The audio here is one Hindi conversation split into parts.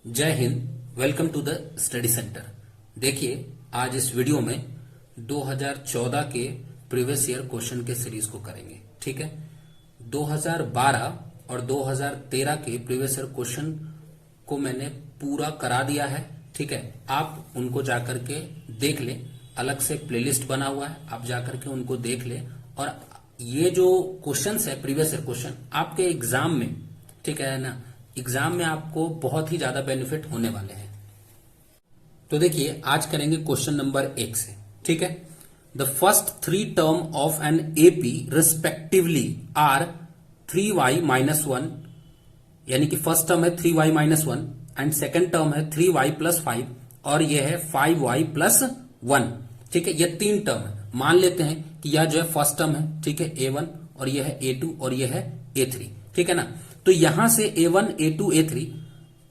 जय हिंद। Welcome to the study centre. देखिए, आज इस वीडियो में 2014 के प्रीवियस ईयर क्वेश्चन के सीरीज को करेंगे। ठीक है, 2012 और 2013 के प्रीवियस ईयर क्वेश्चन को मैंने पूरा करा दिया है। ठीक है, आप उनको जाकर के देख लें, अलग से प्लेलिस्ट बना हुआ है, आप जाकर के उनको देख लें। और ये जो क्वेश्चंस है प्रीवियस ईयर क्वेश्चन आपके एग्जाम में, ठीक है ना, एग्जाम में आपको बहुत ही ज्यादा बेनिफिट होने वाले हैं। तो देखिए, आज करेंगे क्वेश्चन नंबर 1 से। ठीक है, the first 3 term of an AP respectively are 3y-1, यानी कि फर्स्ट टर्म है 3y-1 एंड सेकेंड टर्म है 3y+5 और यह है 5y+1। ठीक है, ये 3 टर्म है। मान लेते हैं कि यह जो है फर्स्ट टर्म है, ठीक है, A1 और यह है A2 और यह है A3। ठीक है ना, तो यहां से A1, A2, A3,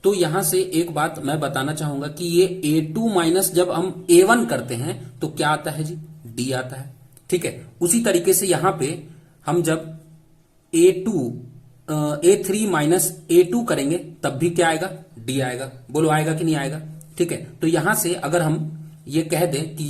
तो यहां से एक बात मैं बताना चाहूंगा कि ये A2 माइनस जब हम A1 करते हैं तो क्या आता है जी, D आता है। ठीक है, उसी तरीके से यहां पे हम जब A3 माइनस A2 करेंगे तब भी क्या आएगा, D आएगा। बोलो आएगा कि नहीं आएगा। ठीक है, तो यहां से अगर हम ये कह दें कि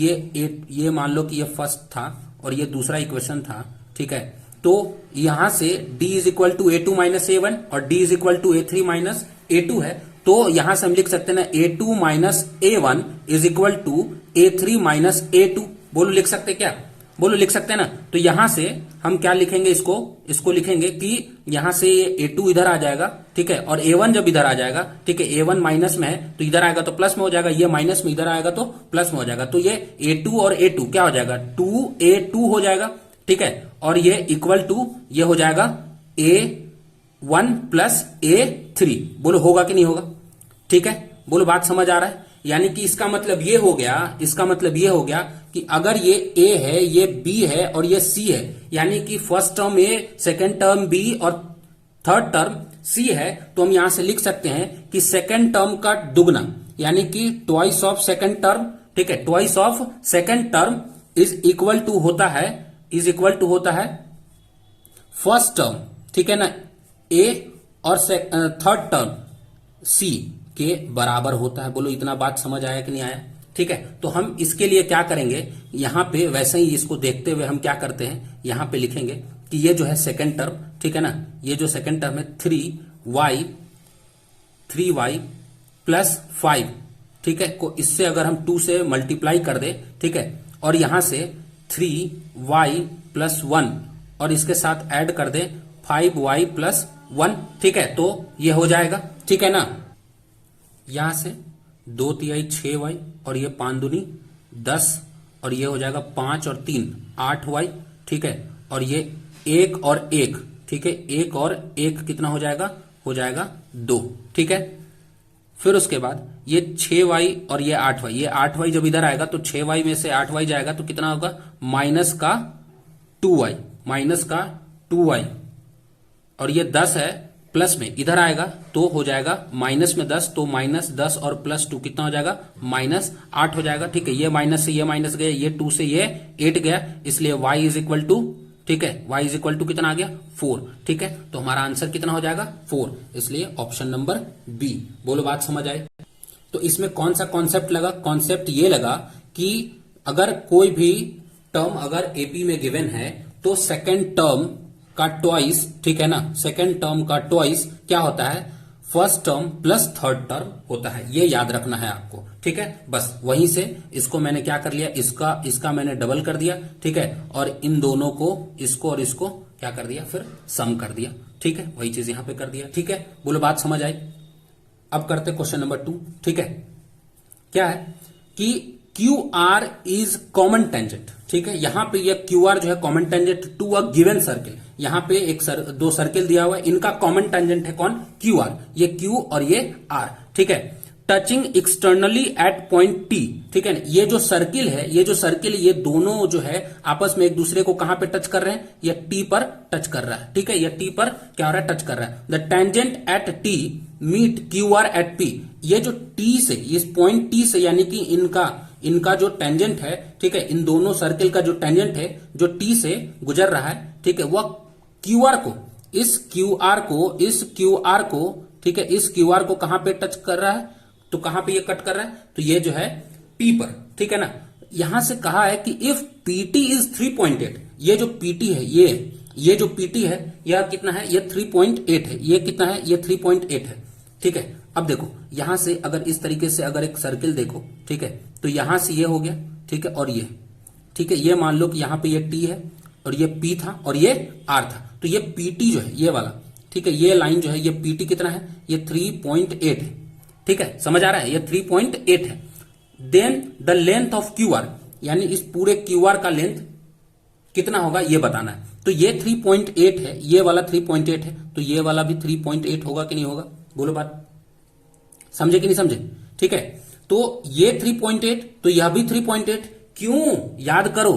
ये मान लो कि ये फर्स्ट था और ये दूसरा इक्वेशन था। ठीक है, तो यहां से D is equal to A2 minus A1 और D is equal to A3 minus A2 है, तो यहां से हम लिख सकते हैं ना A2 minus A1 is equal to A3 minus A2। बोलो लिख सकते क्या, बोलो लिख सकते हैं ना। तो यहां से हम क्या लिखेंगे, इसको लिखेंगे कि यहां से A2 इधर आ जाएगा। ठीक है, और A1 जब इधर आ जाएगा, ठीक है, A1 माइनस में है तो इधर आएगा तो प्लस में हो जाएगा, ये माइनस में इधर आएगा तो प्लस में हो जाएगा। तो ये A2 और A2 क्या हो जाएगा, 2A2 हो जाएगा। ठीक है, और ये इक्वल टू ये हो जाएगा A1 प्लस A3। बोलो होगा कि नहीं होगा। ठीक है, बोलो बात समझ आ रहा है। यानी कि इसका मतलब ये हो गया कि अगर ये A है, ये B है और ये C है, यानी कि first term A, second term B और थर्ड टर्म C है, तो हम यहां से लिख सकते हैं कि सेकेंड टर्म का दुगना, यानी कि ट्वाइस ऑफ सेकेंड टर्म। ठीक है, twice of second term is equal to होता है फर्स्ट टर्म, ठीक है ना, A और थर्ड टर्म C के बराबर होता है। बोलो इतना बात समझ आया कि नहीं आया। ठीक है, तो हम इसके लिए क्या करेंगे, यहां पे वैसे ही इसको देखते हुए हम क्या करते हैं, यहां पे लिखेंगे कि ये जो है सेकेंड टर्म, ठीक है ना, ये जो सेकेंड टर्म है 3y प्लस 5, ठीक है, को इससे अगर हम 2 से मल्टीप्लाई कर दे, ठीक है, और यहां से 3y+1 और इसके साथ ऐड कर दे 5y+1। ठीक है, तो ये हो जाएगा। ठीक है ना, यहां से 2 तिहाई 6y और ये 5 दूनी 10 और ये हो जाएगा 5 और 3 8y। ठीक है, और ये 1 और 1, ठीक है, 1 और 1 कितना हो जाएगा 2। ठीक है, फिर उसके बाद ये 6y और ये 8y जब इधर आएगा तो 6y में से 8y जाएगा तो कितना होगा, माइनस का 2y और ये 10 है, प्लस में इधर आएगा तो हो जाएगा माइनस में 10, तो -10 और +2 कितना हो जाएगा, -8 हो जाएगा। ठीक है, ये माइनस से ये माइनस गया, ये 2 से ये 8 गया, इसलिए y इज इक्वल टू, ठीक है, y इज इक्वल टू कितना आ गया 4। ठीक है, तो हमारा आंसर कितना हो जाएगा 4, इसलिए ऑप्शन नंबर बी। बोलो बात समझ आए। तो इसमें कौन सा कॉन्सेप्ट लगा, कॉन्सेप्ट ये लगा कि अगर कोई भी टर्म अगर एपी में गिवन है तो सेकेंड टर्म का ट्वाइस, ठीक है ना, सेकेंड टर्म का ट्वाइस क्या होता है, first term plus third term होता है। ये याद रखना है आपको। ठीक है, बस वहीं से इसको मैंने क्या कर लिया, इसका मैंने डबल कर दिया। ठीक है, और इन दोनों को, इसको और इसको क्या कर दिया, फिर सम कर दिया। ठीक है, वही चीज यहां पे कर दिया। ठीक है, बोलो बात समझ आई। अब करते क्वेश्चन नंबर 2। ठीक है, क्या है कि QR इज कॉमन टेंजेंट। ठीक है, यहां पे ये QR जो है common tangent to a given circle. यहां पे दो सर्किल दिया हुआ है, इनका कॉमन टेंजेंट है कौन, QR, ये Q और ये R। ठीक है, touching externally at point T। ठीक है, ये जो सर्किल है, ये दोनों जो है आपस में एक दूसरे को कहां पे टच कर रहे हैं, ये T पर टच कर रहा है। ठीक है, ये T पर क्या हो रहा है, टच कर रहा है। The tangent at T meet QR at P। ये जो T से, इस पॉइंट T से, यानी कि इनका जो टेंजेंट है, ठीक है, इन दोनों सर्किल का जो टेंजेंट है जो T से गुजर रहा है, ठीक है, वह इस QR को ठीक है, इस क्यू आर को कहां पे टच कर रहा है, तो कहां पे ये कट कर रहा है, तो ये जो है पी पर, ठीक है ना। यहां से कहा है कि इफ पीटी इज 3.8, ये जो पीटी है, ये जो पीटी है यह कितना है, ये 3.8 है, ये कितना है, ये 3.8 है, ठीक है। अब देखो यहां से अगर इस तरीके से अगर एक सर्किल देखो, ठीक है, तो यहां से ये हो गया, ठीक है, और ये, ठीक है, ये मान लो कि यहां पे ये टी है और ये पी था और ये आर था, तो ये पीटी जो है ये वाला, ठीक है, ये लाइन जो है ये पीटी कितना है, ये 3.8 है, ठीक है, समझ आ रहा है, ये 3.8 है। Then the length of Q R, यानी इस पूरे क्यू आर का लेंथ कितना होगा ये बताना है। तो ये 3.8 है, ये वाला 3.8 है, तो ये वाला भी 3.8 होगा कि नहीं होगा, बोलो बात, समझे कि नहीं समझे, ठीक है। तो ये 3.8, तो यह भी 3.8, क्यों, याद करो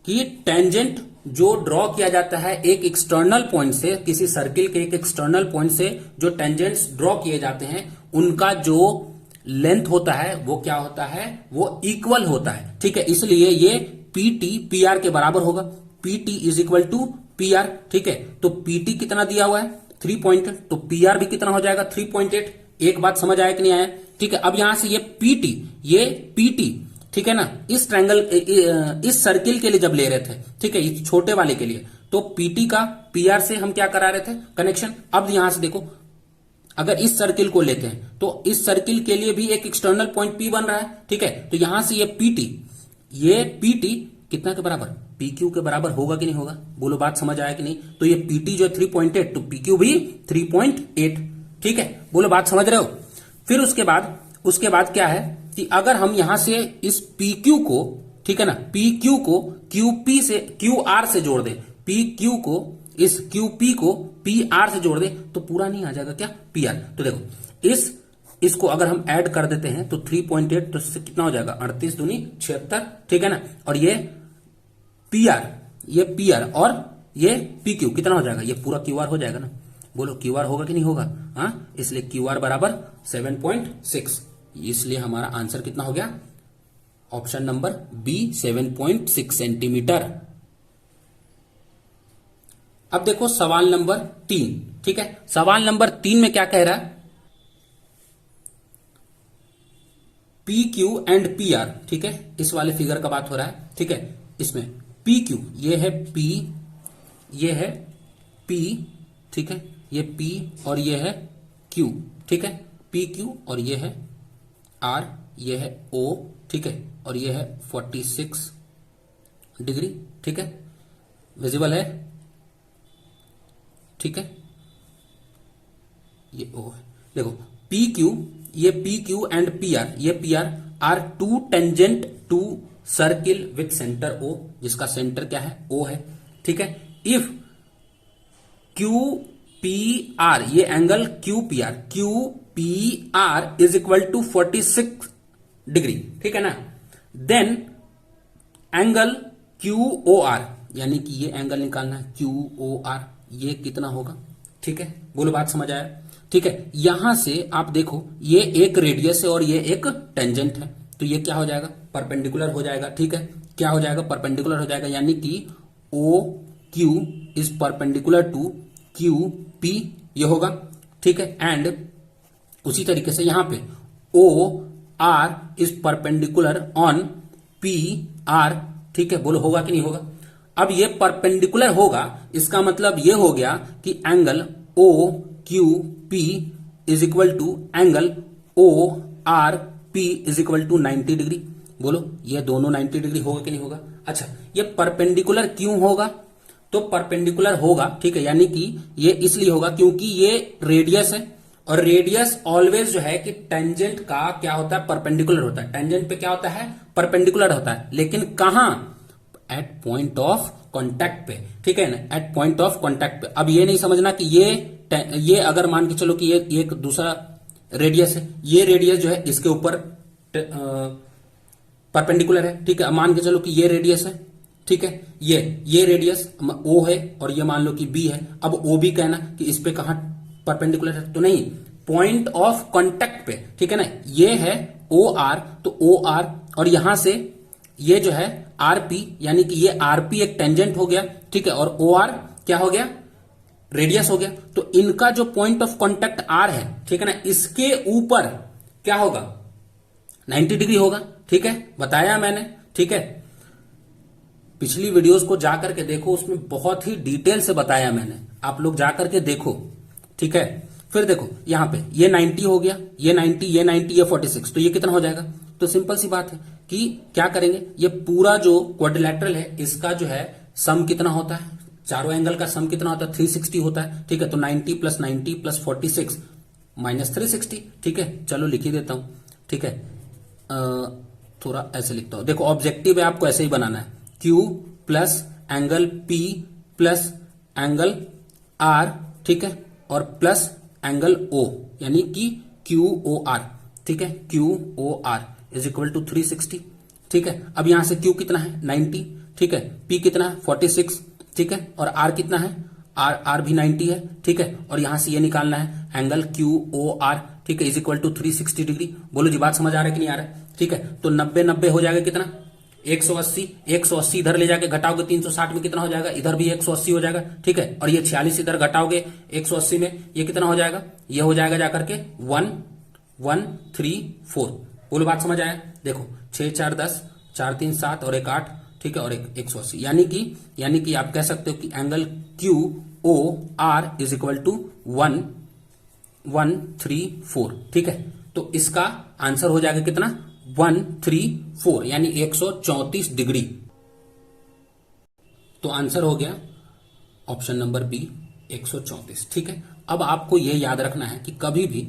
कि टेंजेंट जो ड्रॉ किया जाता है एक एक्सटर्नल पॉइंट से, किसी सर्किल के एक एक्सटर्नल पॉइंट से जो टेंजेंट्स ड्रॉ किए जाते हैं उनका जो लेंथ होता है वो क्या होता है, वो इक्वल होता है, ठीक है। इसलिए ये पीटी पी आर के बराबर होगा, PT is equal to P R, ठीक है। तो पीटी कितना दिया हुआ है 3.8, तो पी आर भी कितना हो जाएगा 3.8। एक बात समझ आया कि नहीं आया, ठीक है। अब यहां से ये पीटी, ठीक है ना, इस ट्रायंगल इस सर्किल के लिए जब ले रहे थे, ठीक है, इस छोटे वाले के लिए, तो पीटी का पीआर से हम क्या करा रहे थे, कनेक्शन। अब यहां से देखो अगर इस सर्किल को लेते हैं तो इस सर्किल के लिए भी एक एक्सटर्नल पॉइंट पी बन रहा है, ठीक है। तो यहां से ये पीटी कितना के बराबर, पीक्यू के बराबर होगा कि नहीं होगा, बोलो बात समझ आया कि नहीं। तो ये पीटी जो 3.8, तो पीक्यू भी 3.8, ठीक है, बोलो बात समझ रहे हो। फिर उसके बाद क्या है कि अगर हम यहां से इस PQ को, ठीक है ना, PQ को QP से QR से जोड़ दें, PQ को इस QP को PR से जोड़ दें तो पूरा नहीं आ जाएगा क्या, PR। तो देखो इसको अगर हम ऐड कर देते हैं तो 3.8, तो इससे कितना हो जाएगा 38 दूनी 76, ठीक है ना। और ये PR और ये PQ कितना हो जाएगा, ये पूरा QR हो जाएगा ना, बोलो QR होगा कि नहीं होगा, हाँ। इसलिए QR बराबर 7.6, इसलिए हमारा आंसर कितना हो गया, ऑप्शन नंबर बी 7.6 सेंटीमीटर। अब देखो सवाल नंबर 3, ठीक है। सवाल नंबर 3 में क्या कह रहा है, PQ एंड PR, ठीक है, इस वाले फिगर का बात हो रहा है, ठीक है। इसमें PQ ये है P, ये है P, ठीक है, ये P और ये है Q, ठीक है, PQ और ये है R, ये है O, ठीक है, और ये है 46 डिग्री, ठीक है, विजिबल है, ठीक है, ये O है। देखो PQ, ये PQ एंड PR, ये PR are two tangent to circle with centre O, जिसका सेंटर क्या है O है, ठीक है। इफ QPR, ये angle QPR is equal to 46 degree, ठीक है ना, देन एंगल QOR, यानी कि ये एंगल निकालना है QOR, ये कितना होगा, ठीक है, बोलो बात समझ आया, ठीक है। यहां से आप देखो ये एक रेडियस है और ये एक टेंजेंट है, तो ये क्या हो जाएगा, परपेंडिकुलर हो जाएगा, ठीक है, क्या हो जाएगा, परपेंडिकुलर हो जाएगा, यानी कि OQ is perpendicular to QP, ये होगा, ठीक है। एंड उसी तरीके से यहां पे OR is perpendicular on PR, ठीक है, बोलो होगा कि नहीं होगा। अब ये परपेंडिकुलर होगा, इसका मतलब ये हो गया कि angle OQP is equal to angle ORP is equal to 90 degree, बोलो ये दोनों 90 डिग्री होगा कि नहीं होगा। अच्छा, ये परपेंडिकुलर क्यों होगा, तो परपेंडिकुलर होगा, ठीक है, यानी कि ये इसलिए होगा क्योंकि ये रेडियस है, और रेडियस ऑलवेज जो है कि टेंजेंट का क्या होता है, परपेंडिकुलर होता है, टेंजेंट पे क्या होता है, परपेंडिकुलर होता है, लेकिन कहां, एट पॉइंट ऑफ कॉन्टैक्ट पे, ठीक है ना, एट पॉइंट ऑफ कॉन्टैक्ट पे। अब ये नहीं समझना कि ये अगर मान के चलो कि ये एक दूसरा रेडियस है, ये रेडियस जो है इसके ऊपर परपेंडिकुलर है, ठीक है, मान के चलो कि ये रेडियस है, ठीक है, ये रेडियस O है और ये मान लो कि B है। अब OB कहना कि इस पे कहां परपेंडिकुलर है, तो नहीं, पॉइंट ऑफ कांटेक्ट पे, ठीक है ना, ये है OR, तो OR और यहां से ये जो है RP, यानी कि ये RP एक टेंजेंट हो गया, ठीक है, और OR क्या हो गया, रेडियस हो गया, तो इनका जो पॉइंट ऑफ कांटेक्ट आर है, ठीक है ना, इसके ऊपर क्या होगा, 90 डिग्री होगा। ठीक है, बताया मैंने। ठीक है, पिछली वीडियोस को जाकर के देखो, उसमें बहुत ही डिटेल से बताया मैंने, आप लोग जाकर के देखो। ठीक है, फिर देखो यहां पे ये 90 हो गया, ये 90, ये 90, ये 46, तो ये कितना हो जाएगा। तो सिंपल सी बात है कि क्या करेंगे, ये पूरा जो क्वाड्रिलैटरल है इसका जो है सम कितना होता है, चारों एंगल का सम कितना होता है, 360 होता है। ठीक है, तो 90 प्लस 90 प्लस 46 माइनस 360। ठीक है, चलो लिख ही देता हूं। ठीक है, थोड़ा ऐसे लिखता हूं। देखो ऑब्जेक्टिव है, आपको ऐसे ही बनाना है, Q plus angle P plus angle R, ठीक है, और प्लस एंगल O, यानी कि QOR। ठीक है, QOR इज इक्वल टू 360। ठीक है, अब यहां से Q कितना है, 90। ठीक है, P कितना है, 46। ठीक है, और R कितना है, R भी 90 है। ठीक है, और यहां से ये निकालना है एंगल QOR। ठीक है, इज इक्वल टू 360 डिग्री। बोलो जी, बात समझ आ रहा है कि नहीं आ रहा है। ठीक है, तो 90 हो जाएगा कितना, 180। 180 इधर ले जाके घटाओगे 360 में कितना हो जाएगा, इधर भी 180 हो जाएगा। ठीक है, और ये 46 इधर घटाओगे 180 में, ये कितना हो जाएगा, ये हो जाएगा जाकर के 1134। बोलो बात समझ आया। देखो 6 4 10, 4 3 7 और 1 8। ठीक है, और 180, यानी कि आप कह सकते हो कि angle QOR is equal to 1134। ठीक है, तो इसका आंसर हो जाएगा कितना, 134, यानी 134 डिग्री। तो आंसर हो गया ऑप्शन नंबर बी, 134। ठीक है, अब आपको यह याद रखना है कि कभी भी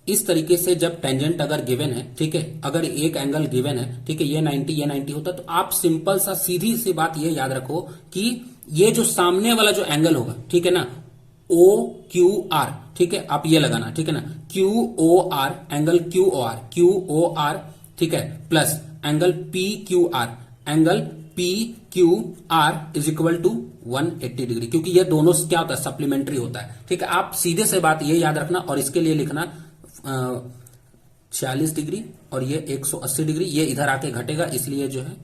इस तरीके से जब टेंजेंट अगर गिवन है, ठीक है, अगर एक एंगल गिवन है, ठीक है, ये 90 होता, तो आप सिंपल सा सीधी सी बात ये याद रखो कि ये जो सामने वाला जो एंगल होगा, ठीक है ना, OQR, ठीक है, आप ये लगाना, ठीक है ना, QOR, एंगल QOR, ठीक है, plus angle angle PQR is equal to 180 degree, क्योंकि ये दोनों क्या होता है, सप्लीमेंट्री होता है। ठीक है, आप सीधे से बात ये याद रखना, और इसके लिए लिखना 46 डिग्री और ये 180 डिग्री, ये इधर आके घटेगा, इसलिए जो है,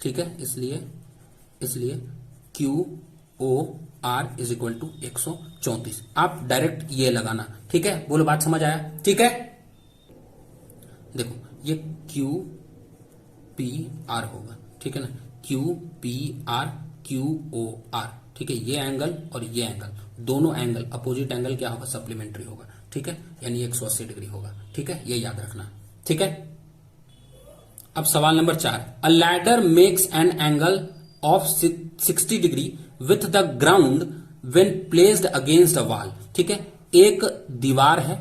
ठीक है, इसलिए QOR इज इक्वल टू 134। आप डायरेक्ट ये लगाना। ठीक है, बोलो बात समझ आया। ठीक है, देखो ये QPR होगा, ठीक है ना, QPR QOR, ठीक है, ये एंगल और ये एंगल, दोनों एंगल अपोजिट एंगल क्या होगा, सप्लीमेंट्री होगा। ठीक है, यानी 180 डिग्री होगा। ठीक है, ये याद रखना। ठीक है, अब सवाल number 4, a ladder makes an angle of 60 degree with the ground when placed against a wall. ठीक है, एक दीवार है,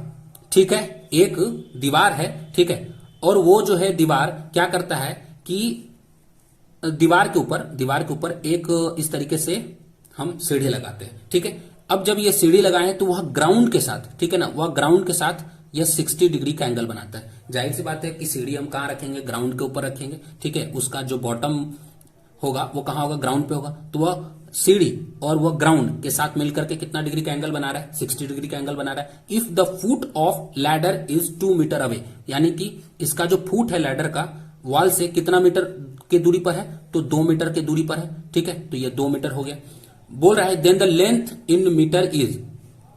ठीक है, एक दीवार है, ठीक है, और वो जो है दीवार क्या करता है कि दीवार के ऊपर एक इस तरीके से हम सीढ़ी लगाते हैं। ठीक है, अब जब ये सीढ़ी लगाए तो वह ग्राउंड के साथ, ठीक है ना, वह ग्राउंड के साथ यह 60 डिग्री का एंगल बनाता है। जाहिर सी बात है कि सीढ़ी हम कहां रखेंगे, ग्राउंड के ऊपर रखेंगे। ठीक है, उसका जो बॉटम होगा वो कहां होगा, ग्राउंड पे होगा, तो वह सीढ़ी और वह ग्राउंड के साथ मिलकर के कितना डिग्री का एंगल बना रहा है, 60 डिग्री का एंगल बना रहा है। If the foot of ladder is 2 metre away, यानी कि इसका जो फुट है लैडर का वॉल से कितना मीटर की दूरी पर है, तो 2 मीटर की दूरी पर है। ठीक है, तो ये 2 मीटर हो गया। बोल रहा है then the length in metre is,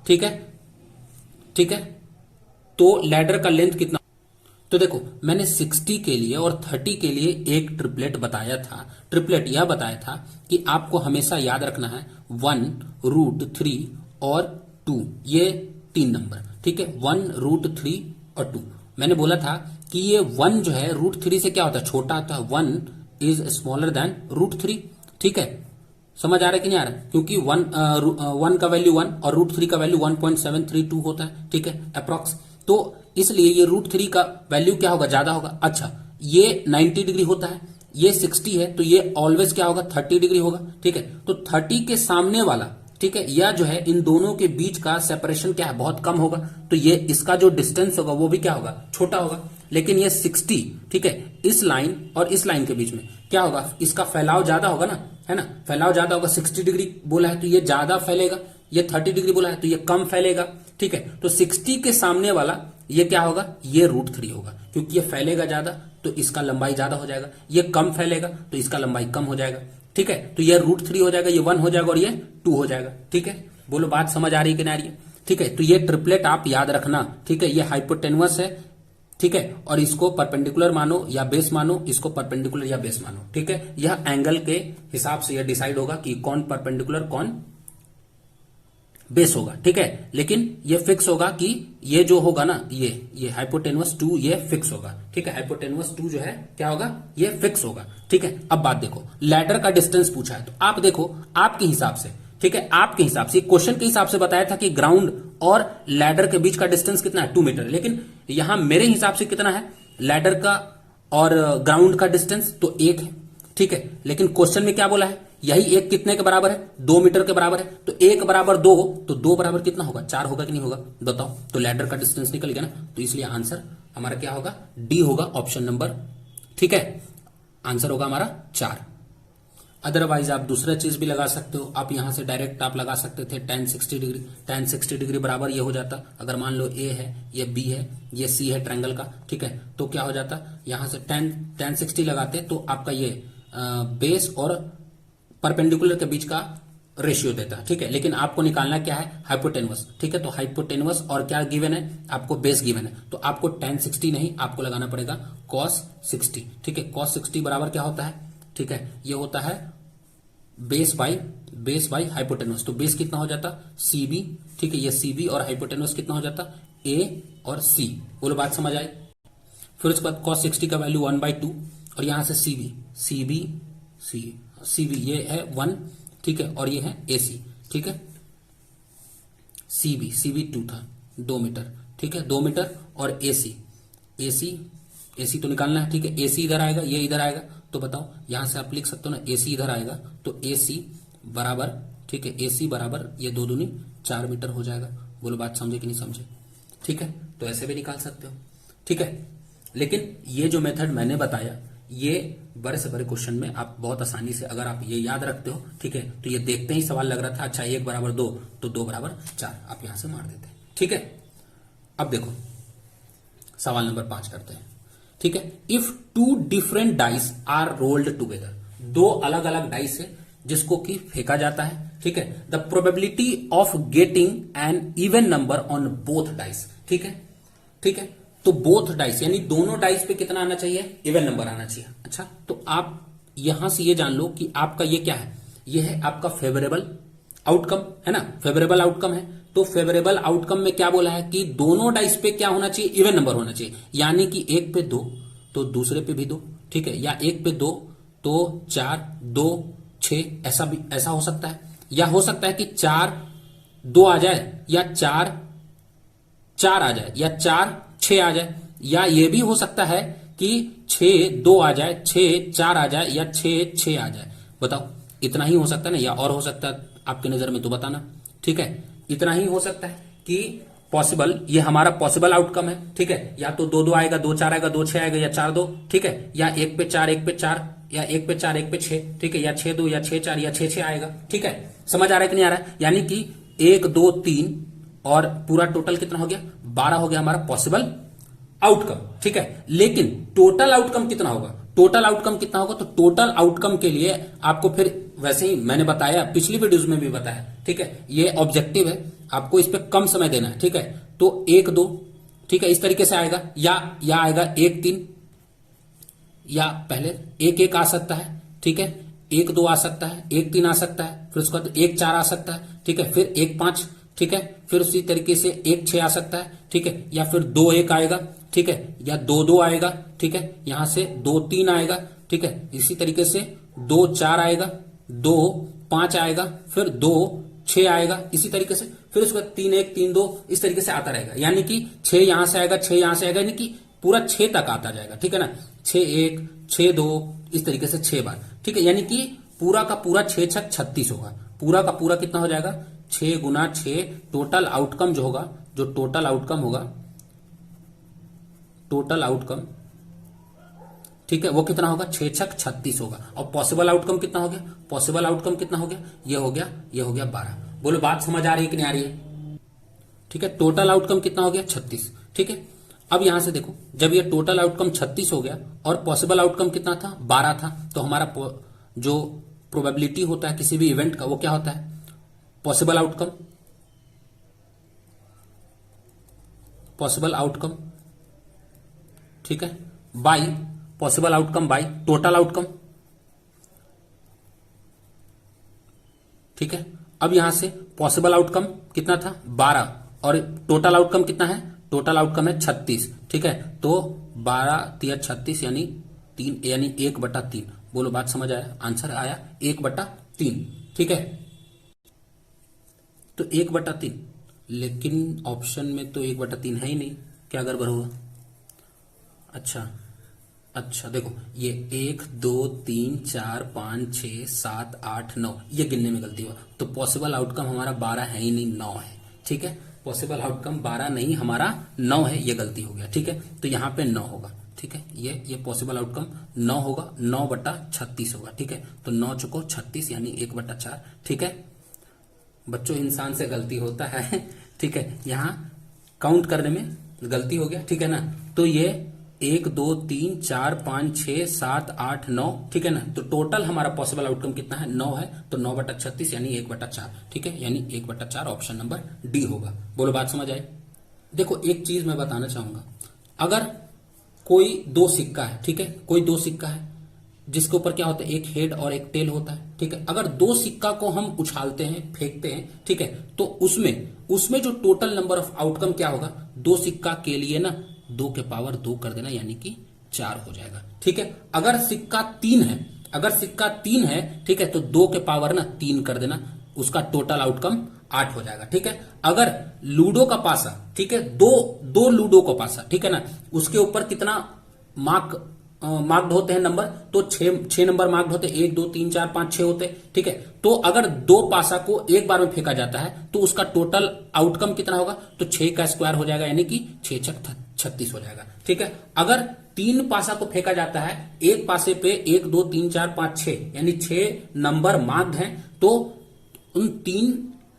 ठीक है, ठीक है, तो लैडर का लेंथ कितना। तो देखो मैंने 60 के लिए और 30 के लिए एक ट्रिपलेट बताया था। ट्रिपलेट यह बताया था कि आपको हमेशा याद रखना है 1 √3 और 2, ये 3 नंबर। ठीक है, 1 √3 और 2। मैंने बोला था कि ये 1 जो है √3 से क्या होता है, छोटा होता है, 1 इज स्मॉलर देन √3। ठीक है, समझ आ रहा है कि नहीं आ रहा है, क्योंकि 1 का वैल्यू 1 और √3 का वैल्यू 1.732 होता है। ठीक है, अप्रॉक्स, तो इसलिए ये √3 का वैल्यू क्या होगा, ज्यादा होगा। अच्छा, ये 90 डिग्री होता है, ये 60 है, तो ये ऑलवेज क्या होगा, 30 डिग्री होगा। ठीक है, तो 30 के सामने वाला, ठीक है, या जो है इन दोनों के बीच का सेपरेशन क्या है, बहुत कम होगा, तो ये इसका जो डिस्टेंस होगा वो भी क्या होगा, छोटा होगा। लेकिन ये 60, ठीक है, इस लाइन और इस लाइन के बीच में क्या होगा, इसका फैलाव ज्यादा होगा ना, है ना, फैलाव ज्यादा होगा। 60 डिग्री बोला है तो ये ज्यादा फैलेगा, ये 30 डिग्री बोला है तो ये कम फैलेगा। ठीक है, तो 60 के सामने वाला ये क्या होगा, ये √3 होगा, क्योंकि ये फैलेगा ज्यादा तो इसका लंबाई ज्यादा हो जाएगा, ये कम फैलेगा तो इसका लंबाई कम हो जाएगा। ठीक है, तो ये √3 हो जाएगा, ये 1 हो जाएगा और ये 2 हो जाएगा। ठीक है, बोलो बात समझ आ रही है कि नहीं आ रही है? ठीक है, तो ये ट्रिपलेट आप याद रखना। ठीक है, ये हाइपोटेन्युअस है। ठीक है, और इसको परपेंडिकुलर मानो या बेस मानो, इसको परपेंडिकुलर या बेस मानो। ठीक है, यह एंगल के हिसाब से यह डिसाइड होगा कि कौन परपेंडिकुलर कौन बेस होगा। ठीक है, लेकिन ये फिक्स होगा कि ये जो होगा ना, ये हाइपोटेन्युअस 2 ये फिक्स होगा। ठीक है, हाइपोटेन्युअस 2 जो है क्या होगा, ये फिक्स होगा। ठीक है, अब बात देखो, लैडर का डिस्टेंस पूछा है तो आप देखो आपके हिसाब से, ठीक है, आपके हिसाब से क्वेश्चन के हिसाब से बताया था कि ग्राउंड और लैडर के बीच का डिस्टेंस कितना है, 2 मीटर। लेकिन यहां मेरे हिसाब से कितना है लैडर का और ग्राउंड का डिस्टेंस, तो 1 है। ठीक है, लेकिन क्वेश्चन में क्या बोला है, यही 1 कितने के बराबर है, 2 मीटर के बराबर है। तो 1 बराबर 2, तो 2 बराबर कितना होगा, 4 होगा कि नहीं होगा, बताओ। तो लैडर का डिस्टेंस निकल गया ना, तो इसलिए आंसर हमारा क्या होगा, डी होगा, ऑप्शन नंबर। ठीक है, आंसर होगा हमारा 4। अदरवाइज आप दूसरा चीज भी लगा सकते हो। आप यहां से डायरेक्ट आप लगा सकते थे tan 60 डिग्री। tan 60 डिग्री बराबर ये हो जाता, अगर मान लो ए है, ये बी है, ये सी है ट्रायंगल का। ठीक है, तो क्या हो जाता, यहां से tan 60 लगाते तो आपका ये बेस और परपेंडिकुलर के बीच का रेशियो देता। ठीक है, लेकिन आपको निकालना क्या है, हाइपोटेन्युअस। ठीक है, तो हाइपोटेन्युअस और क्या गिवन है आपको, बेस गिवन है। तो आपको tan 60 नहीं, आपको लगाना पड़ेगा cos 60। ठीक है, cos 60 बराबर क्या होता है, ठीक है, ये होता है बेस बाई हाइपोटेन्युअस। तो बेस कितना हो जाता, CB। ठीक है, ये CB और हाइपोटेन्युअस कितना हो जाता, A और C। बोलो बात समझ आई। फिर उसके बाद cos 60 का वैल्यू 1/2 और यहां से CB ये है 1। ठीक है, और ये है AC। ठीक है, CB 2 था, 2 मीटर। ठीक है, 2 मीटर और AC तो निकालना है। ठीक है, AC इधर आएगा, ये इधर आएगा, तो बताओ यहां से आप लिख सकते हो ना, AC इधर आएगा तो AC बराबर, ठीक है, AC बराबर ये 2 दूनी 4 मीटर हो जाएगा। बोलो बात समझे कि नहीं समझे। ठीक है, तो ऐसे भी निकाल सकते हो। ठीक है, लेकिन ये जो मेथड मैंने बताया, ये बड़े से बड़े क्वेश्चन में आप बहुत आसानी से अगर आप ये याद रखते हो, ठीक है, तो ये देखते ही सवाल लग रहा था अच्छा 1 बराबर 2 तो 2 बराबर 4, आप यहां से मार देते हैं। ठीक है, अब देखो सवाल नंबर 5 करते हैं। ठीक है, if 2 different dice are rolled together, 2 अलग अलग डाइस है जिसको कि फेंका जाता है। ठीक है, the probability of getting an even number on both dice. ठीक है, ठीक है, तो बोथ डाइस यानी दोनों डाइस पे कितना आना चाहिए, इवन नंबर आना चाहिए। अच्छा, तो आप यहां से ये जान लो कि आपका ये क्या है, ये है आपका फेवरेबल आउटकम, है ना, फेवरेबल आउटकम है। तो फेवरेबल आउटकम में क्या बोला है कि दोनों डाइस पे क्या होना चाहिए, इवन नंबर होना चाहिए। यानी कि 1 पे 2 तो दूसरे पे भी 2। ठीक है, या 1 पे 2 तो 4, 2, 6, ऐसा हो सकता है। या हो सकता है कि 4 2 आ जाए, या 4 4 आ जाए, या 4 6 आ जाए, या ये भी हो सकता है कि 6 2 आ जाए, 6 4 आ जाए, या 6 6 आ जाए। बताओ, इतना ही हो सकता है ना, या और हो सकता है आपकी नजर में तो बताना। ठीक है, इतना ही हो सकता है कि पॉसिबल, ये हमारा पॉसिबल आउटकम है। ठीक है, या तो 2 2 आएगा, 2 4 आएगा, 2 6 आएगा, या 4 2। ठीक है, या 1 पे 4 1 पे 4, या 1 पे 4 1 पे 6। ठीक है, या 6 2 या 6 4 या 6 6 आएगा। ठीक है, समझ आ रहा है कि नहीं आ रहा है। यानी कि 1 2 3 और पूरा टोटल कितना हो गया, 12 हो गया हमारा पॉसिबल आउटकम। ठीक है, लेकिन टोटल आउटकम कितना होगा, टोटल आउटकम कितना होगा, तो टोटल आउटकम के लिए आपको फिर वैसे ही मैंने बताया, पिछली वीडियोज में भी बताया। ठीक है, ये ऑब्जेक्टिव है, आपको इस पे कम समय देना है। ठीक है, तो 1 2, ठीक है, इस तरीके से आएगा, या आएगा 1 3, या पहले 1 1 आ सकता है। ठीक है, 1 2 आ सकता है, 1 3 आ सकता है, फिर उसके बाद 1 4 आ सकता है। ठीक है, फिर 1 5, ठीक है, फिर उसी तरीके से 1 6 आ सकता है। ठीक है, या फिर 2 1 आएगा। ठीक है, या 2 2 आएगा। ठीक है, यहां से 2 3 आएगा। ठीक है, इसी तरीके से 2 4 आएगा, 2 5 आएगा, फिर 2 6 आएगा, इसी तरीके से फिर उसके बाद 3 1 3 2 इस तरीके से आता रहेगा। यानी कि 6 यहां से आएगा, 6 यहां से आएगा, यानी कि पूरा 6 तक आता जाएगा। ठीक है ना, 6 1 6 2 इस तरीके से 6 बार। ठीक है, यानी कि पूरा का पूरा 6 6 36 होगा। पूरा का पूरा कितना हो जाएगा, 6 गुना 6। टोटल आउटकम जो होगा, जो टोटल आउटकम होगा, टोटल आउटकम, ठीक है, वो कितना होगा, 6 6 36 होगा। और पॉसिबल आउटकम कितना हो गया, पॉसिबल आउटकम कितना हो गया, ये हो गया 12। बोलो बात समझ आ रही है कि नहीं आ रही है। ठीक है, टोटल आउटकम कितना हो गया, 36। ठीक है, अब यहां से देखो, जब ये टोटल आउटकम 36 हो गया और पॉसिबल आउटकम कितना था, 12 था, तो हमारा जो प्रोबेबिलिटी होता है किसी भी इवेंट का, वो क्या होता है, पॉसिबल आउटकम पॉसिबल आउटकम, ठीक है, by possible outcome by total outcome, ठीक है। अब यहां से पॉसिबल आउटकम कितना था 12 और टोटल आउटकम कितना है, टोटल आउटकम है 36, ठीक है। तो 12 तिया 36 यानी 3 यानी 1/3। बोलो बात समझ आया, आंसर आया 1/3, ठीक है। तो 1/3, लेकिन ऑप्शन में तो 1/3 है ही नहीं, क्या गड़बड़ हुआ। अच्छा देखो ये 1 2 3 4 5 6 7 8 9 ये गिनने में गलती हुआ, तो पॉसिबल आउटकम हमारा 12 है ही नहीं, 9 है, ठीक है। पॉसिबल आउटकम 12 नहीं हमारा 9 है, ये गलती हो गया, ठीक है। तो यहाँ पे 9 होगा, ठीक है। ये पॉसिबल आउटकम 9 होगा, 9/36 होगा, ठीक है। तो 9 चुको 36 यानी 1/4, ठीक है। बच्चों इंसान से गलती होता है, ठीक है। यहाँ काउंट करने में गलती हो गया, ठीक है ना। तो ये 1 2 3 4 5 6 7 8 9, ठीक है ना। तो टोटल हमारा पॉसिबल आउटकम कितना है 9 है, तो 9/36 यानी 1/4, ठीक है। यानी 1/4 ऑप्शन नंबर डी होगा। बोलो बात समझ आई। देखो एक चीज मैं बताना चाहूंगा, अगर कोई 2 सिक्का है, ठीक है, कोई 2 सिक्का है जिसके ऊपर क्या होता है, एक हेड और एक टेल होता है, ठीक है। अगर 2 सिक्का को हम उछालते हैं, फेंकते हैं, ठीक है, तो उसमें जो टोटल नंबर ऑफ आउटकम क्या होगा, 2 सिक्का के लिए ना 2 के पावर 2 कर देना यानी कि 4 हो जाएगा, ठीक है। अगर सिक्का 3 है, ठीक है, तो 2 के पावर ना 3 कर देना, उसका टोटल आउटकम 8 हो जाएगा, ठीक है। अगर लूडो का पासा, ठीक है, दो लूडो का पासा, ठीक है ना, उसके ऊपर कितना मार्क्ड होते हैं नंबर, तो 6 नंबर मार्क्ड होते हैं, 1 2 3 4 5 6 होते हैं, ठीक है। तो अगर 2 पासा को एक बार में फेंका जाता है तो उसका टोटल आउटकम कितना होगा, तो 6 का स्क्वायर हो जाएगा यानी कि 6 छक 36 हो जाएगा, ठीक है। अगर 3 पासा को फेंका जाता है, एक पासे पे 1 2 3 4 5 6 यानी 6 नंबर मार्क्ड हैं, तो उन 3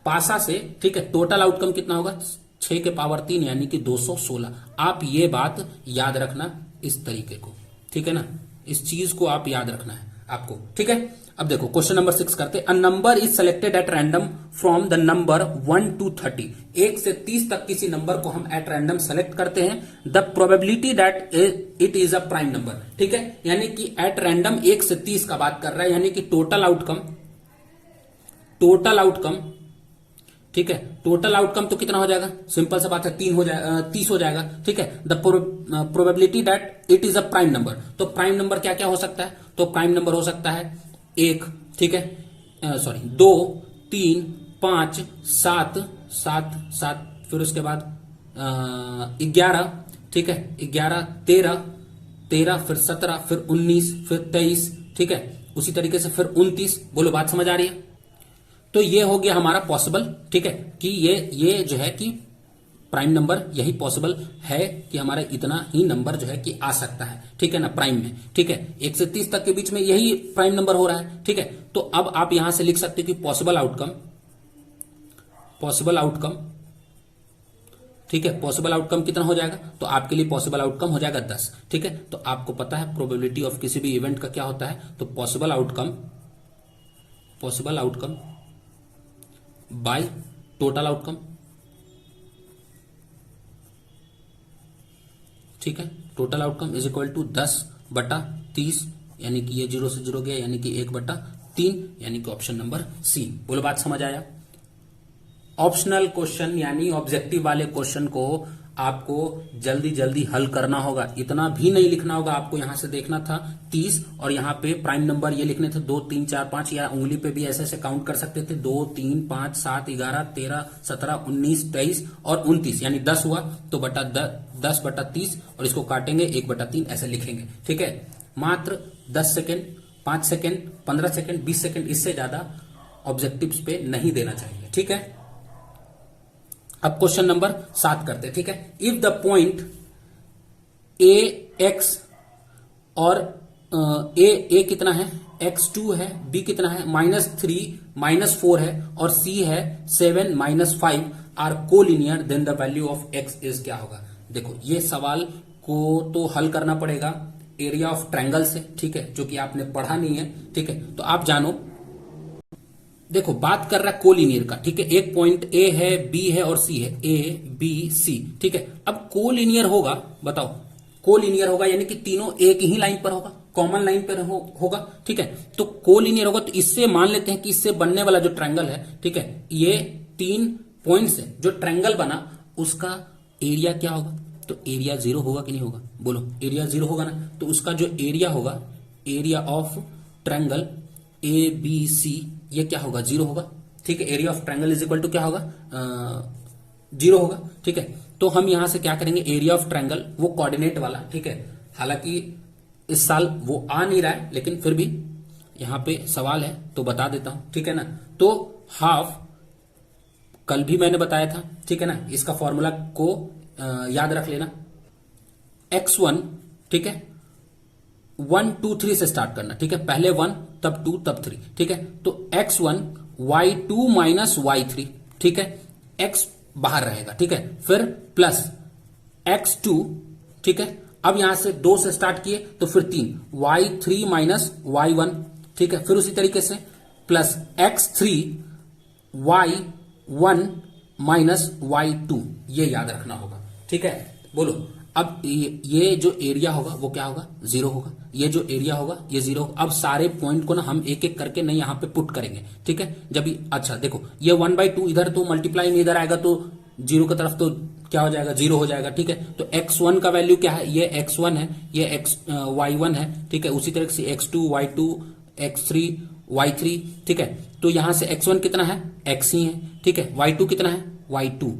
पासा से, ठीक है, टोटल आउटकम कितना होगा 6 के पावर 3 यानी कि 216। आप ये बात याद रखना इस तरीके को, ठीक है ना, इस चीज को आप याद रखना है आपको, ठीक है। अब देखो क्वेश्चन नंबर 6 करते। A number is selected at random from the number 1 to 30, 1 से 30 तक किसी नंबर को हम एट रैंडम सेलेक्ट करते हैं। The probability that it is a prime number, ठीक है, यानी कि एट रैंडम 1 से 30 का बात कर रहा है, यानी कि टोटल आउटकम, ठीक है, टोटल आउटकम तो कितना हो जाएगा, सिंपल सा बात है 30 हो जाएगा, ठीक है। The probability that it is a prime number, तो प्राइम नंबर क्या क्या हो सकता है, तो प्राइम नंबर हो सकता है 1, ठीक है, 2 3 5 7, फिर उसके बाद 11, ठीक है, 11 13 फिर 17 फिर 19 फिर 23, ठीक है, उसी तरीके से फिर 29। बोलो बात समझ आ रही है। तो ये हो गया हमारा पॉसिबल, ठीक है, कि ये जो है कि प्राइम नंबर यही पॉसिबल है कि हमारा इतना ही नंबर जो है कि आ सकता है, ठीक है ना, प्राइम में, ठीक है। 1 से 30 तक के बीच में यही प्राइम नंबर हो रहा है, ठीक है। तो अब आप यहां से लिख सकते हो कि पॉसिबल आउटकम, ठीक है, पॉसिबल आउटकम कितना हो जाएगा, तो आपके लिए पॉसिबल आउटकम हो जाएगा 10, ठीक है। तो आपको पता है प्रोबेबिलिटी ऑफ किसी भी इवेंट का क्या होता है, तो possible outcome by total outcome, ठीक है। Total outcome is equal to 10/30 यानी कि ये 0 से 0 गया यानी कि 1/3 यानी कि ऑप्शन नंबर सी। बोलो बात समझ आया। ऑप्शनल क्वेश्चन यानी ऑब्जेक्टिव वाले क्वेश्चन को आपको जल्दी जल्दी हल करना होगा, इतना भी नहीं लिखना होगा। आपको यहां से देखना था 30 और यहाँ पे प्राइम नंबर ये लिखने थे 2 3 4 5, या उंगली पे भी ऐसे ऐसे काउंट कर सकते थे 2 3 5 7 11 13 17 19 23 और 29 यानी 10 हुआ, तो 10/30 और इसको काटेंगे 1/3 ऐसे लिखेंगे, ठीक है। मात्र 10 सेकेंड 5 सेकेंड 15 सेकेंड 20 सेकेंड, इससे ज्यादा ऑब्जेक्टिव्स पे नहीं देना चाहिए, ठीक है। अब क्वेश्चन नंबर 7 करते हैं, ठीक है। If the point A x और ए कितना है x2 है, b कितना है -3 -4 है और c है 7 -5 are collinear, then the value of x is क्या होगा। देखो ये सवाल को तो हल करना पड़ेगा एरिया ऑफ ट्रायंगल से, ठीक है, जो कि आपने पढ़ा नहीं है, ठीक है। तो आप जानो देखो बात कर रहा है कोलिनियर का, ठीक है। एक पॉइंट ए है, बी है और सी है, ए बी सी, ठीक है। अब कोलिनियर होगा, बताओ कोलिनियर होगा यानी कि तीनों एक ही लाइन पर होगा, कॉमन लाइन पर होगा, ठीक है। तो कोलिनियर होगा तो इससे मान लेते हैं कि इससे बनने वाला जो ट्रायंगल है, ठीक है, ये 3 पॉइंट से जो ट्रायंगल बना उसका एरिया क्या होगा? तो एरिया 0 होगा कि नहीं होगा? बोलो एरिया 0 होगा ना। तो उसका जो एरिया होगा, area of triangle A B C, ये क्या होगा? 0 होगा, ठीक है। Area of triangle is equal to क्या होगा? 0 होगा, ठीक है। तो हम यहां से क्या करेंगे, एरिया ऑफ ट्रायंगल वो कोऑर्डिनेट वाला, ठीक है। हालांकि इस साल वो आ नहीं रहा है लेकिन फिर भी यहां पे सवाल है तो बता देता हूं, ठीक है ना। तो हाफ कल भी मैंने बताया था, ठीक है ना। इसका फॉर्मूला को याद रख लेना। x1, ठीक है, 1 2 3 से स्टार्ट करना, ठीक है। पहले 1 तब 2 तब 3, ठीक है। तो x1 y2 माइनस y3, ठीक है। x बाहर रहेगा, ठीक है। फिर प्लस x2, ठीक है। अब यहां से 2 से स्टार्ट किए तो फिर 3 y3 माइनस y1, ठीक है। फिर उसी तरीके से plus x3 y1 minus y2, ये याद रखना होगा, ठीक है। बोलो अब ये जो एरिया होगा वो क्या होगा? 0 होगा। ये जो एरिया होगा ये 0 होगा। अब सारे पॉइंट को ना हम एक एक करके नहीं यहां पे पुट करेंगे, ठीक है। जब अच्छा देखो ये 1/2 इधर तो मल्टीप्लाई में इधर आएगा तो 0 की तरफ तो क्या हो जाएगा? 0 हो जाएगा, ठीक है। तो x1 का वैल्यू क्या है? ये x1 है, ये y1 है, ठीक है। उसी तरह से x2 y2 x3 y3, ठीक है। तो यहां से x1 कितना है? x ही है, ठीक है। y2 कितना है? y2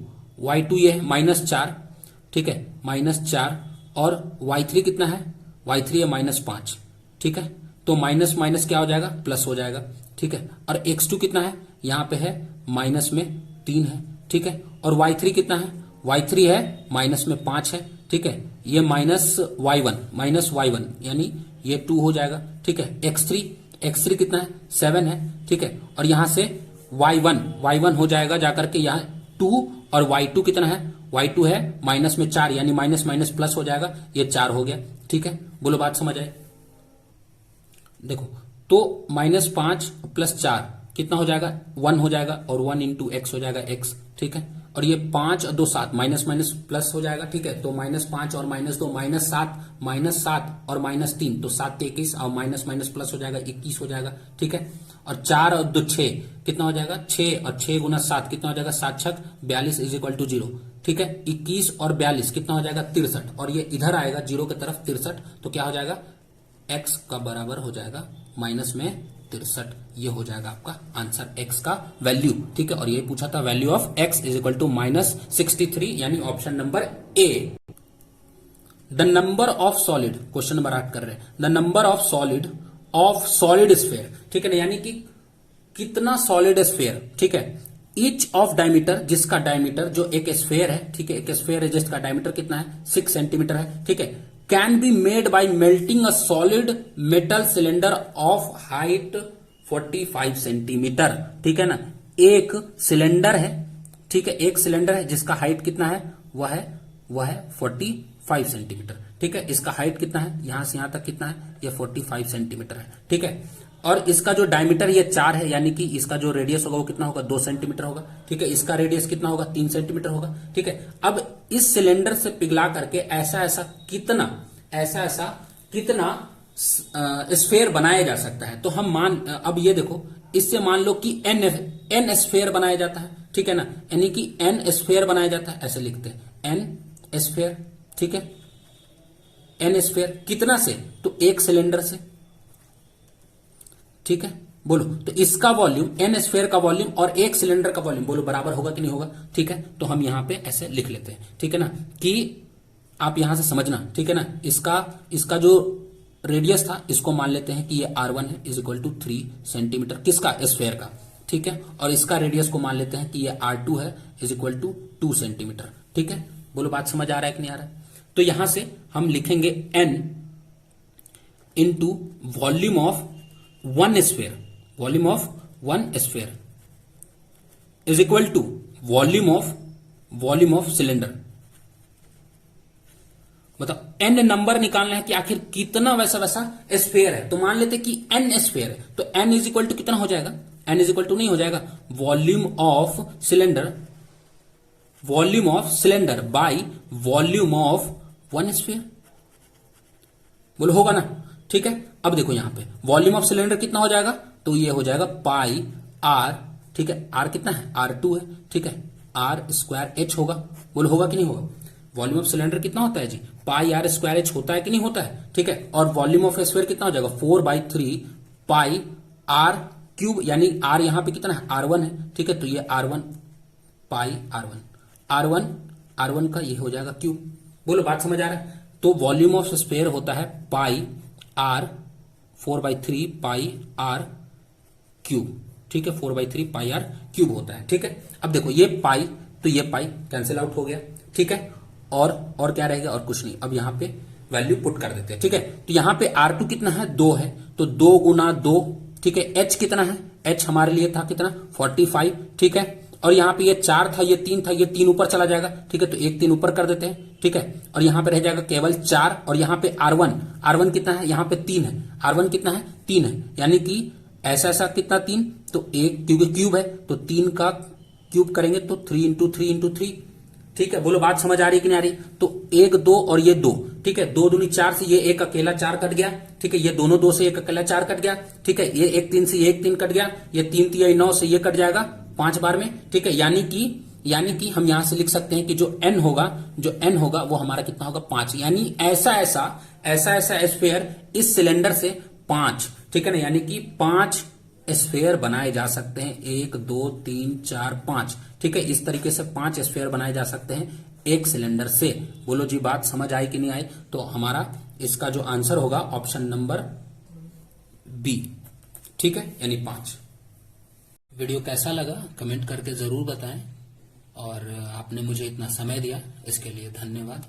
ये है -4, ठीक है, -4। और y3 कितना है? y3 है -5, ठीक है। तो माइनस माइनस क्या हो जाएगा? प्लस हो जाएगा, ठीक है। और x2 कितना है? यहां पे है माइनस में 3 है, ठीक है। और y3 कितना है? y3 है माइनस में 5 है, ठीक है। ये माइनस y1 यानी ये 2 हो जाएगा, ठीक है। x3 कितना है? 7 है, ठीक है। और यहां से y1 हो जाएगा जाकर के यहाँ 2, और y2 कितना है? y2 है माइनस में 4 यानी माइनस माइनस प्लस हो जाएगा, ये 4 हो गया, ठीक है। बोलो बात समझ आए? देखो तो -5 + 4 कितना हो जाएगा? 1 हो जाएगा, और 1 इंटू एक्स हो जाएगा x, ठीक है। और ये 5 और 2 7 माइनस माइनस प्लस हो जाएगा, ठीक है। तो -5 और -2 -7 और -3 तो 7 के 21 और माइनस माइनस प्लस हो जाएगा 21 हो जाएगा, ठीक है। और 4 और 2 6 कितना हो जाएगा? 6 और 6 गुना 7 कितना हो जाएगा? 7 6 42 इज इक्वल टू 0, ठीक है। 21 और 42 कितना हो जाएगा? 63। और ये इधर आएगा 0 की तरफ 63, तो क्या हो जाएगा? x का बराबर हो जाएगा माइनस में 63। ये हो जाएगा आपका आंसर, x का वैल्यू, ठीक है। और ये पूछा था value of x is equal to -63 यानी option number A. The number of solid, question number 8 कर रहे हैं। The number of solid sphere, ठीक है ना, यानी कि कितना सॉलिड स्फेयर, ठीक है। ईच ऑफ डायमीटर, जिसका डायमीटर जो एक स्फेयर है, ठीक है, एक स्फेयर है जिसका डायमीटर कितना है? 6 सेंटीमीटर है, ठीक है। Can be made by melting a solid metal cylinder of height 45 centimetre, ठीक है ना। एक सिलेंडर है, ठीक है, एक सिलेंडर है जिसका हाइट कितना है? वह है 45 सेंटीमीटर, ठीक है। इसका हाइट कितना है? यहां से यहां तक कितना है? यह 45 सेंटीमीटर है, ठीक है। और इसका जो डायमीटर ये 4 है, यानी कि इसका जो रेडियस होगा वो कितना होगा? 2 सेंटीमीटर होगा, ठीक है। इसका रेडियस कितना होगा? 3 सेंटीमीटर होगा, ठीक है। अब इस सिलेंडर से पिघला करके ऐसा ऐसा कितना स्फेयर बनाया जा सकता है? तो हम अब ये देखो, इससे मान लो कि एन स्फेयर बनाया जाता है, ठीक है ना, यानी कि एन स्फेयर बनाया जाता है, ऐसे लिखते हैं एन स्फेयर, ठीक है। एन स्फेयर कितना से? तो एक सिलेंडर से, ठीक है। बोलो तो इसका वॉल्यूम, एन स्फेयर का वॉल्यूम और एक सिलेंडर का वॉल्यूम, बोलो बराबर होगा कि नहीं होगा? ठीक है। तो हम यहां पे ऐसे लिख लेते हैं, ठीक है ना, कि आप यहां से समझना, ठीक है ना। इसका जो रेडियस था इसको मान लेते हैं कि ये R1 है इज इक्वल टू 3 सेंटीमीटर, किसका? स्फेयर का, ठीक है। और इसका रेडियस को मान लेते हैं कि ये R2 है इज इक्वल टू 2 सेंटीमीटर, ठीक है। बोलो बात समझ आ रहा है कि नहीं आ रहा है? तो यहां से हम लिखेंगे n into volume of one sphere is equal to volume of cylinder. बताओ एन नंबर निकालना है कि आखिर कितना वैसा स्फेयर है। तो मान लेते कि एन स्फेयर है, तो एन इज इक्वल टू कितना हो जाएगा? एन इज इक्वल टू नहीं हो जाएगा volume of cylinder by volume of one sphere, बोलो होगा ना। ठीक है, अब देखो यहां पे वॉल्यूम ऑफ सिलेंडर कितना हो जाएगा, तो ये हो जाएगा पाई आर, ठीक है, आर कितना है, R2 है, ठीक है, आर स्क्वायर एच होगा, बोलो होगा कि नहीं होगा। वॉल्यूम ऑफ सिलेंडर कितना होता है जी, पाई आर स्क्वायर एच होता है कि नहीं होता है, ठीक है। और वॉल्यूम ऑफ स्फीयर कितना हो जाएगा 4/3 पाई आर क्यूब, यानी आर यहां पे कितना है R1 है, ठीक है, तो ये R1 पाई R1 का ये हो जाएगा क्यूब, बोलो बात समझ आ रहा है। तो वॉल्यूम ऑफ स्फीयर होता है पाई आर 4/3 पाई आर क्यूब, ठीक है, 4/3 पाई आर क्यूब होता है, ठीक है। अब देखो ये पाई, तो ये पाई कैंसिल आउट हो गया, ठीक है, और क्या रहेगा, और कुछ नहीं। अब यहां पे वैल्यू पुट कर देते हैं, ठीक है। तो यहां पे R2 कितना है 2 है, तो 2 गुना 2, ठीक है। H कितना है, H हमारे लिए था कितना 45, ठीक है। और यहां पे ये 4 था, ये 3 था, ये 3 ऊपर चला जाएगा, ठीक है, तो 1 3 ऊपर कर देते हैं, ठीक है। और यहां पे रह जाएगा केवल 4, और यहां पे R1 कितना है, यहां पे 3 है, R1 कितना है 3 है, यानी कि ऐसा कितना 3, तो 1 क्योंकि क्यूब है तो 3 का क्यूब करेंगे तो 3 इंटू 3 इंटू 3, ठीक है। बोलो बात समझ आ रही कि नहीं आ रही। तो 1 2 और ये 2, ठीक है, 2 दूनी 4 से ये एक अकेला 4 कट गया, ठीक है, ये दोनों 2 से एक अकेला 4 कट गया, ठीक है, ये 1 3 से ये 1 3 कट गया, ये 3 3 9 से ये कट जाएगा 5 बार में, ठीक है। यानी कि हम यहां से लिख सकते हैं कि जो n होगा वो हमारा कितना होगा 5, यानी ऐसा स्फीयर इस सिलेंडर से 5, ठीक है ना, यानी कि 5 स्फीयर बनाए जा सकते हैं, 1 2 3 4 5, ठीक है। इस तरीके से 5 स्फीयर बनाए जा सकते हैं एक सिलेंडर से। बोलो जी बात समझ आई कि नहीं आई। तो हमारा इसका जो आंसर होगा ऑप्शन नंबर बी, ठीक है, यानी 5। वीडियो कैसा लगा कमेंट करके जरूर बताएं, और आपने मुझे इतना समय दिया इसके लिए धन्यवाद।